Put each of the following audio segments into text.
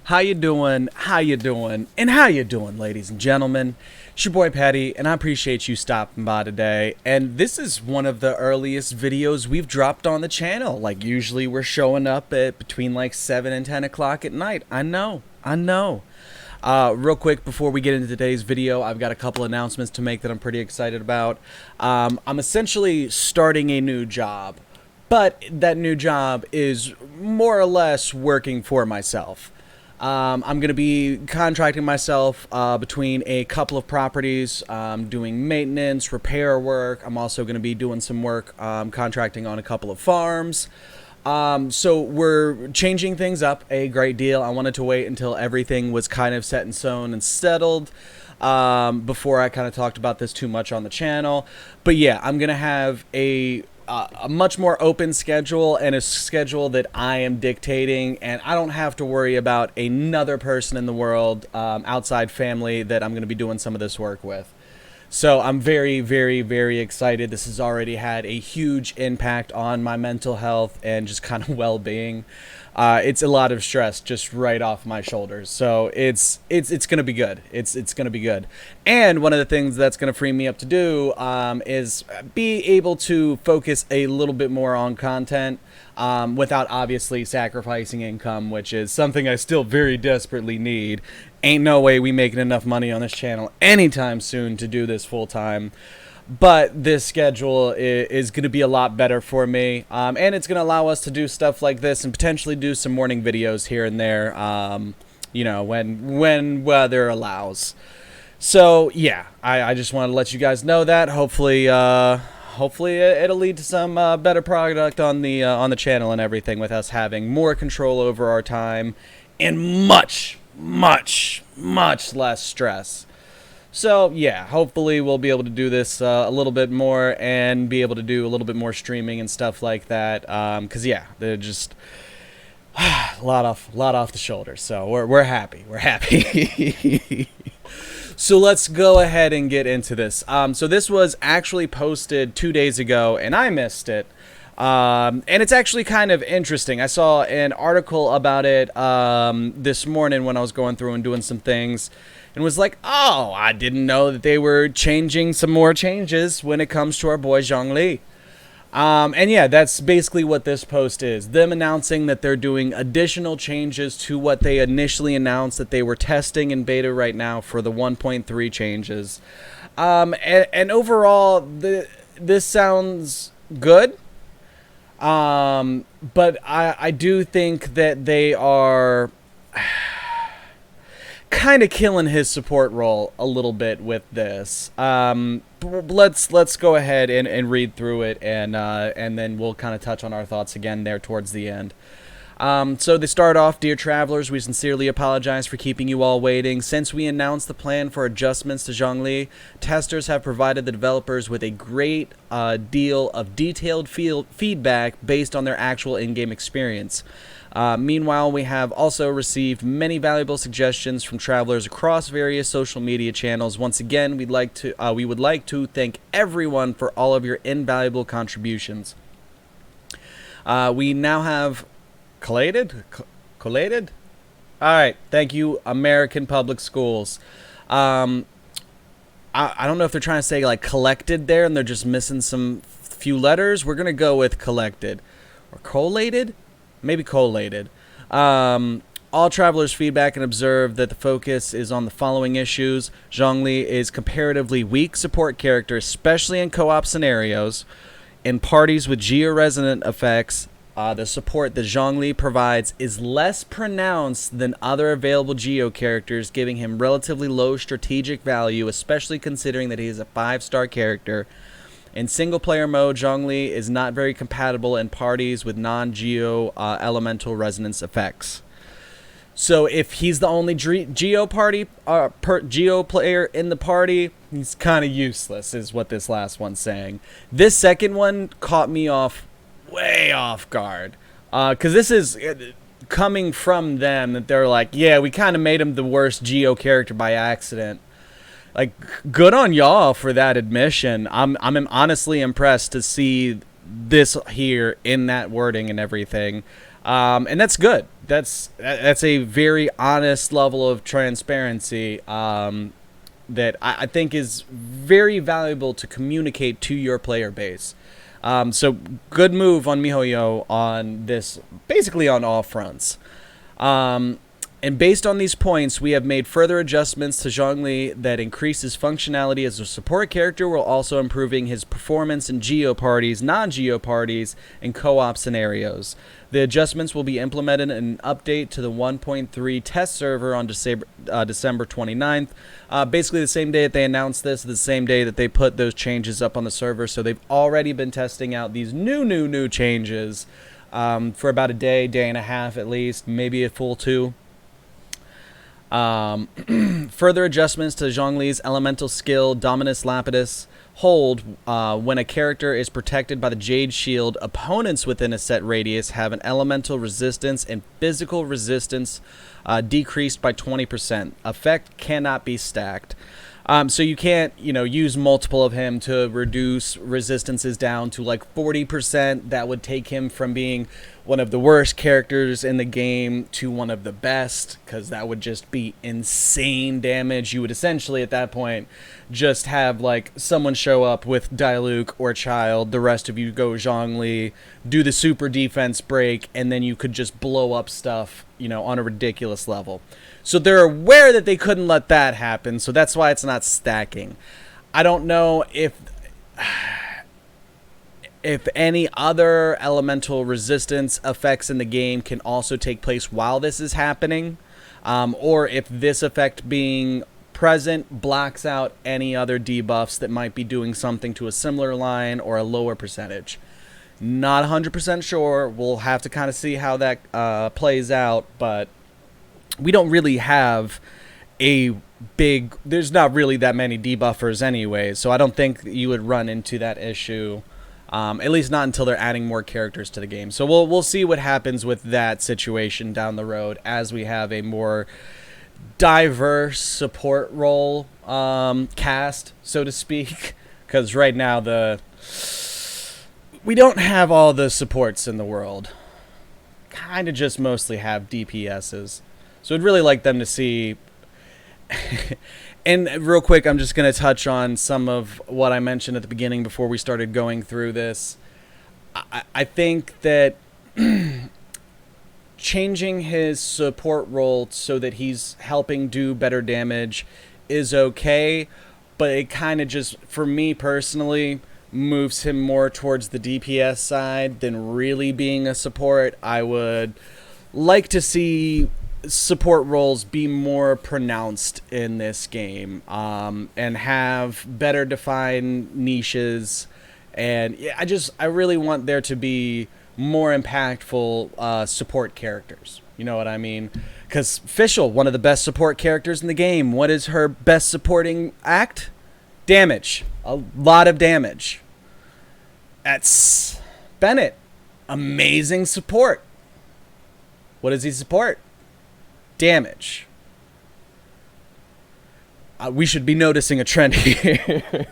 How you doing? How you doing? And how you doing, ladies and gentlemen? It's your boy Patty, and I appreciate you stopping by today. And this is one of the earliest videos we've dropped on the channel. Like, usually we're showing up at between like 7 and 10 o'clock at night. I know. Real quick before we get into today's video, I've got a couple announcements to make that I'm pretty excited about. I'm essentially starting a new job, but that new job is more or less working for myself. I'm going to be contracting myself between a couple of properties, doing maintenance, repair work. I'm also going to be doing some work contracting on a couple of farms. So we're changing things up a great deal. I wanted to wait until everything was kind of set in stone and settled before I kind of talked about this too much on the channel. But yeah, I'm going to have a much more open schedule and a schedule that I am dictating, and I don't have to worry about another person in the world outside family that I'm going to be doing some of this work with. So I'm very, very, very excited. This has already had a huge impact on my mental health and just kind of well-being. It's a lot of stress just right off my shoulders. So it's going to be good. It's going to be good. And one of the things that's going to free me up to do is be able to focus a little bit more on content without obviously sacrificing income, which is something I still very desperately need. Ain't no way we making enough money on this channel anytime soon to do this full time. But this schedule is going to be a lot better for me, and it's going to allow us to do stuff like this and potentially do some morning videos here and there, you know, when weather allows. So yeah, I just want to let you guys know that. Hopefully it'll lead to some better product on the channel and everything, with us having more control over our time and much less stress. So yeah, hopefully we'll be able to do this a little bit more and be able to do a little bit more streaming and stuff like that. Cause yeah, they're just a lot off the shoulders. So we're happy. We're happy. So let's go ahead and get into this. So this was actually posted 2 days ago, and I missed it. And it's actually kind of interesting. I saw an article about it this morning when I was going through and doing some things, and was like, oh, I didn't know that they were changing some more changes when it comes to our boy Zhongli. And yeah, that's basically what this post is. Them announcing that they're doing additional changes to what they initially announced that they were testing in beta right now for the 1.3 changes. And overall, this sounds good. But I do think that they are kind of killing his support role a little bit with this. Let's go ahead and read through it, and then we'll kind of touch on our thoughts again there towards the end. So they start off, dear travelers, we sincerely apologize for keeping you all waiting. Since we announced the plan for adjustments to Zhongli, testers have provided the developers with a great deal of detailed feedback based on their actual in-game experience. Meanwhile, we have also received many valuable suggestions from travelers across various social media channels. Once again, we would like to thank everyone for all of your invaluable contributions. We now have collated? Alright, thank you, American Public Schools. I don't know if they're trying to say like collected there and they're just missing some few letters. We're going to go with collected. Or collated? Maybe collated. All travelers feedback and observe that the focus is on the following issues. Zhongli is comparatively weak support character, especially in co-op scenarios. In parties with geo-resonant effects, the support that Zhongli provides is less pronounced than other available Geo characters, giving him relatively low strategic value, especially considering that he is a 5-star character. In single-player mode, Zhongli is not very compatible in parties with non-Geo elemental resonance effects. So if he's the only Geo player in the party, he's kind of useless, is what this last one's saying. This second one caught me way off guard, because this is coming from them, that they're like, yeah, we kind of made him the worst Geo character by accident. Like, good on y'all for that admission. I'm honestly impressed to see this here in that wording and everything. And that's good. That's a very honest level of transparency that I think is very valuable to communicate to your player base. So good move on MiHoYo on this, basically on all fronts. And based on these points, we have made further adjustments to Zhongli that increases functionality as a support character, while also improving his performance in Geo parties, non-Geo parties, and co-op scenarios. The adjustments will be implemented in an update to the 1.3 test server on December 29th. Basically the same day that they announced this, the same day that they put those changes up on the server. So they've already been testing out these new changes for about a day and a half at least, maybe a full 2. Further adjustments to Zhongli's elemental skill, Dominus Lapidus, hold when a character is protected by the Jade Shield. Opponents within a set radius have an elemental resistance and physical resistance decreased by 20%. Effect cannot be stacked. So you can't, use multiple of him to reduce resistances down to like 40%. That would take him from being one of the worst characters in the game to one of the best, because that would just be insane damage. You would essentially at that point just have like someone show up with Diluc or Child, the rest of you go Zhongli, do the super defense break, and then you could just blow up stuff, on a ridiculous level. So they're aware that they couldn't let that happen, so that's why it's not stacking. I don't know if any other elemental resistance effects in the game can also take place while this is happening, or if this effect being present blocks out any other debuffs that might be doing something to a similar line or a lower percentage. Not 100% sure. We'll have to kind of see how that plays out, but we don't really have there's not really that many debuffers anyway, so I don't think you would run into that issue. At least not until they're adding more characters to the game. So we'll see what happens with that situation down the road as we have a more diverse support role cast, so to speak. Because right now we don't have all the supports in the world. Kind of just mostly have DPSs. So I'd really like them to see. And real quick, I'm just going to touch on some of what I mentioned at the beginning before we started going through this. I think that changing his support role so that he's helping do better damage is okay, but it kind of just, for me personally, moves him more towards the DPS side than really being a support. I would like to see support roles be more pronounced in this game, and have better defined niches, and I really want there to be more impactful support characters. You know what I mean? Because Fischl, one of the best support characters in the game, what is her best supporting act? Damage. A lot of damage. That's Bennett. Amazing support. What does he support? Damage. We should be noticing a trend here.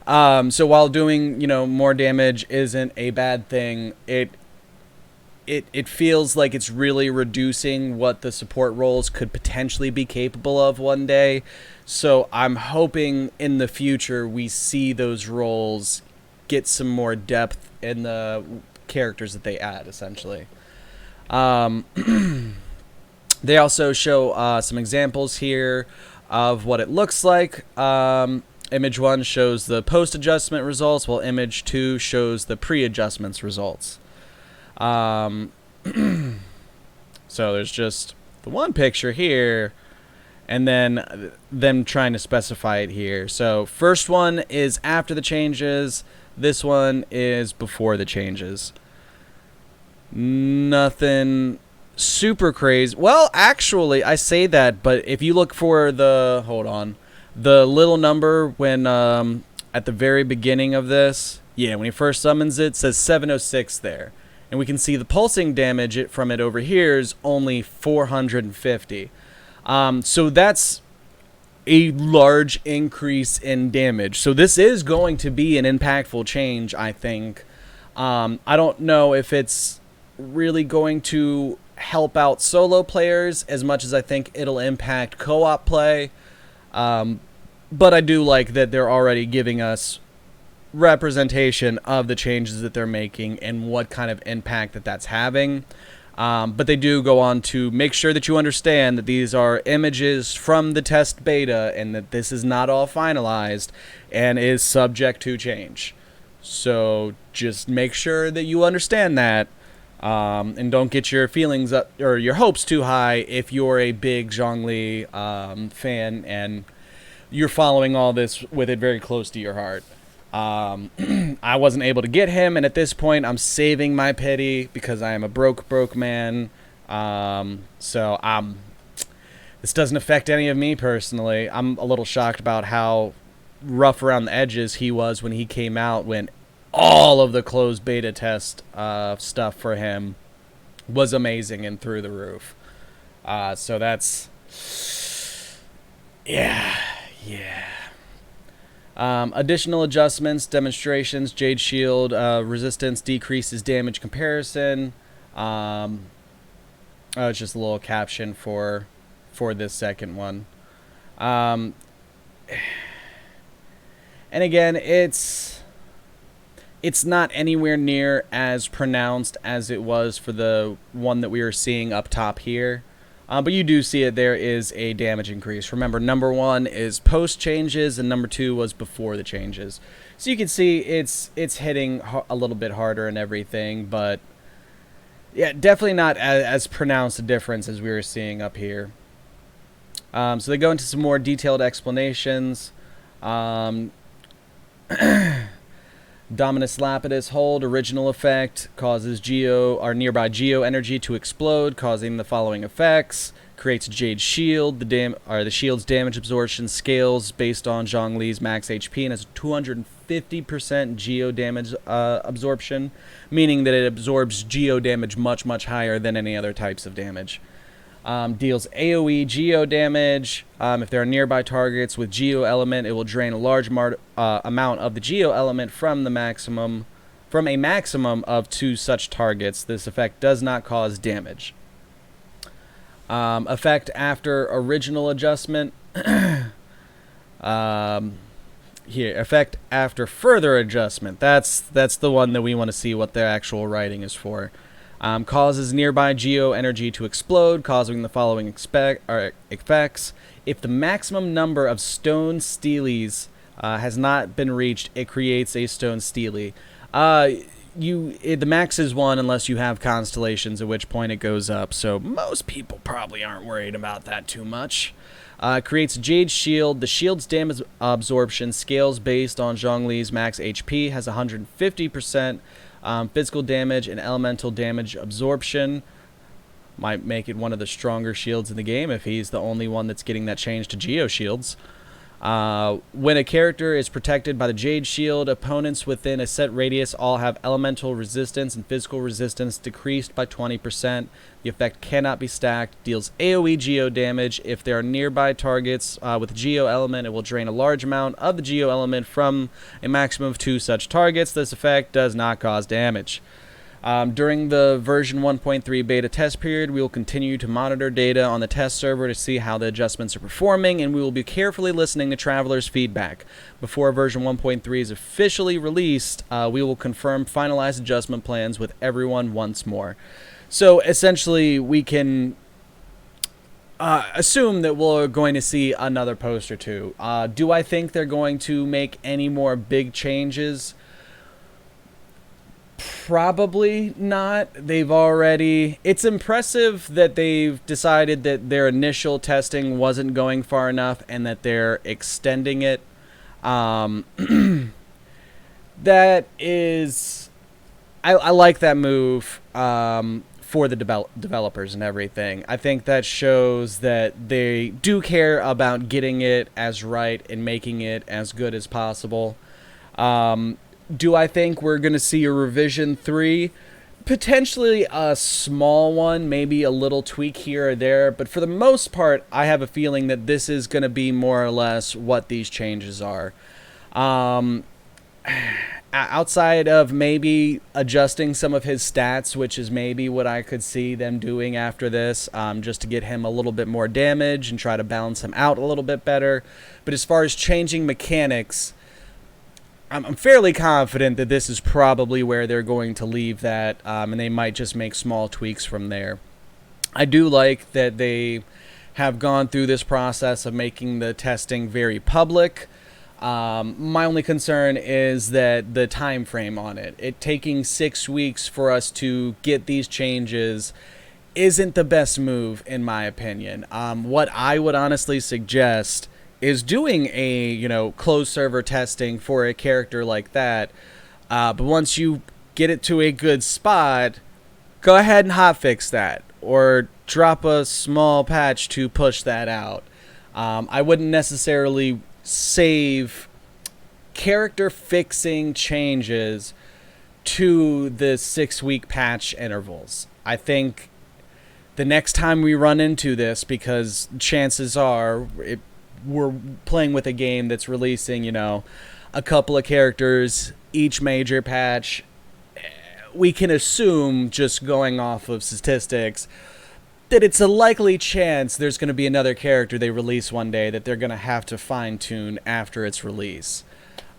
So while doing, more damage isn't a bad thing, it feels like it's really reducing what the support roles could potentially be capable of one day. So I'm hoping in the future we see those roles get some more depth in the characters that they add, essentially. They also show some examples here of what it looks like. Image 1 shows the post-adjustment results, while Image 2 shows the pre-adjustments results. So there's just the one picture here, and then them trying to specify it here. So first one is after the changes. This one is before the changes. Nothing super crazy. Well, actually, I say that, but if you look for the little number when at the very beginning of this, when he first summons it says 706 there, and we can see the pulsing damage from it over here is only 450. So that's a large increase in damage. So this is going to be an impactful change, I think. I don't know if it's really going to help out solo players as much as I think it'll impact co-op play. But I do like that they're already giving us representation of the changes that they're making and what kind of impact that that's having. But they do go on to make sure that you understand that these are images from the test beta and that this is not all finalized and is subject to change. So just make sure that you understand that, and don't get your feelings up or your hopes too high if you're a big Zhongli fan and you're following all this with it very close to your heart. I wasn't able to get him, and at this point, I'm saving my pity because I am a broke man. So this doesn't affect any of me personally. I'm a little shocked about how rough around the edges he was when he came out, when all of the closed beta test stuff for him was amazing and through the roof. So that's... Yeah. Additional adjustments, demonstrations, Jade Shield, resistance decreases damage comparison. It's just a little caption for this second one. And again, it's not anywhere near as pronounced as it was for the one that we were seeing up top here. But you do see it. There is a damage increase. Remember, number 1 is post changes, and number 2 was before the changes. So you can see it's hitting a little bit harder and everything, but yeah, definitely not as pronounced a difference as we were seeing up here. So they go into some more detailed explanations. Dominus Lapidus hold, original effect, causes nearby geo energy to explode, causing the following effects. Creates a Jade Shield. The shield's damage absorption scales based on Zhongli's max HP and has 250% geo damage absorption, meaning that it absorbs geo damage much higher than any other types of damage. Deals AoE geo damage. If there are nearby targets with geo element, it will drain a large amount of the geo element from a maximum of 2 such targets. This effect does not cause damage. Effect after original adjustment. Here, effect after further adjustment. That's the one that we want to see what their actual writing is for. Causes nearby geo energy to explode, causing the following effects. If the maximum number of stone steelies has not been reached, it creates a stone steely. The max is 1 unless you have constellations, at which point it goes up. So most people probably aren't worried about that too much. Creates a Jade Shield. The shield's damage absorption scales based on Zhongli's max HP, has 150%. Physical damage and elemental damage absorption. Might make it one of the stronger shields in the game if he's the only one that's getting that change to Geo Shields. When a character is protected by the Jade Shield, opponents within a set radius all have elemental resistance and physical resistance decreased by 20%. The effect cannot be stacked. Deals AoE Geo damage. If there are nearby targets with Geo element, it will drain a large amount of the Geo element from a maximum of 2 such targets. This effect does not cause damage. During the version 1.3 beta test period, we will continue to monitor data on the test server to see how the adjustments are performing, and we will be carefully listening to travelers' feedback. Before version 1.3 is officially released, we will confirm finalized adjustment plans with everyone once more. So essentially, we can assume that we're going to see another post or two. Do I think they're going to make any more big changes? Probably not. It's impressive that they've decided that their initial testing wasn't going far enough and that they're extending it. That is... I like that move for the developers and everything. I think that shows that they do care about getting it as right and making it as good as possible. Do I think we're going to see a revision 3? Potentially a small one, maybe a little tweak here or there, but for the most part, I have a feeling that this is going to be more or less what these changes are. outside of maybe adjusting some of his stats, which is maybe what I could see them doing after this, just to get him a little bit more damage and try to balance him out a little bit better. But as far as changing mechanics, I'm fairly confident that this is probably where they're going to leave that, and they might just make small tweaks from there. I do like that they have gone through this process of making the testing very public. My only concern is that the time frame on it. It taking 6 weeks for us to get these changes isn't the best move, in my opinion. What I would honestly suggest is doing a closed server testing for a character like that. But once you get it to a good spot, go ahead and hotfix that, or drop a small patch to push that out. I wouldn't necessarily save character fixing changes to the 6-week patch intervals. I think the next time we run into this, because chances are we're playing with a game that's releasing, a couple of characters each major patch, we can assume, just going off of statistics, that it's a likely chance there's going to be another character they release one day that they're going to have to fine-tune after its release.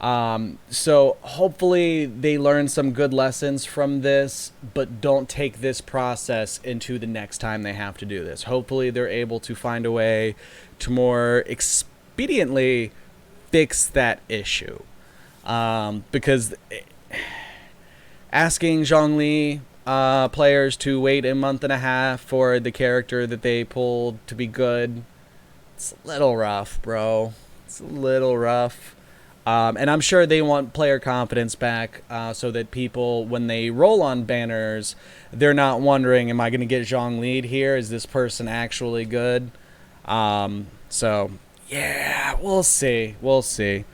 So hopefully they learn some good lessons from this, but don't take this process into the next time they have to do this. Hopefully they're able to find a way to more expediently fix that issue. Because asking Zhongli players to wait a month and a half for the character that they pulled to be good, it's a little rough, bro. It's a little rough. And I'm sure they want player confidence back, so that people, when they roll on banners, they're not wondering, am I going to get Zhongli here? Is this person actually good? So, yeah, we'll see. We'll see.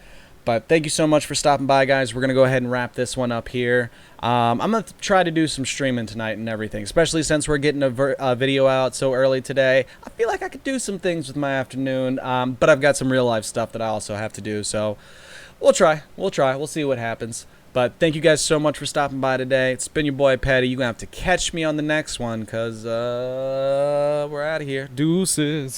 But thank you so much for stopping by, guys. We're going to go ahead and wrap this one up here. I'm going to try to do some streaming tonight and everything, especially since we're getting a video out so early today. I feel like I could do some things with my afternoon, but I've got some real-life stuff that I also have to do, so we'll try. We'll try. We'll see what happens. But thank you guys so much for stopping by today. It's been your boy, Patty. You're going to have to catch me on the next one, because we're out of here. Deuces.